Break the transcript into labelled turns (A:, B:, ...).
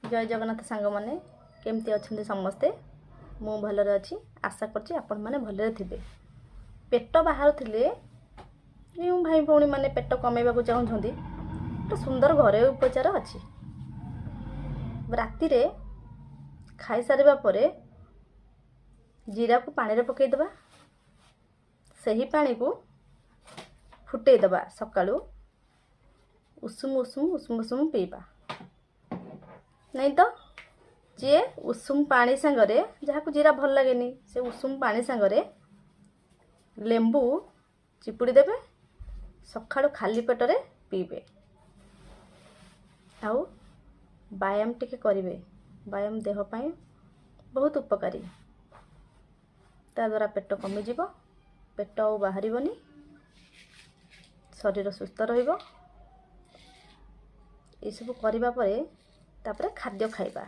A: जय जगन्नाथ सांग मैंने केमती अच्छा समस्ते मु भलरे अच्छी आशा करछि आपण माने भलरे थिबे। पेट बाहर थिले जो भाई भौणी माने पेट कमेबा को चाहुछंती तो सुंदर घरे उपचार अच्छी। राति रे खाई सारिबा परे जीरा को पानी रे पकई दबा, सही पानी को फुटई दबा, सकाळू उषुम उषुम उषुम उषुम पीबा। नहीं तो जे उषुम पानी सांगरे जहाँ को जीरा भल लगे से उषुम पानी सांगरे लेंबू चिपुड़ी देबे, सकाळू खाली पेटरे पीबे। आउ व्यायाम टिके करिवे, व्यायाम देह पाई बहुत उपकारी। ता द्वारा पेट कमी जीवो, पेट आउ बाहरिबनी, शरीर सुस्थ रहिबो। ये सब करबा परे तापरे खाद्य खाइबा।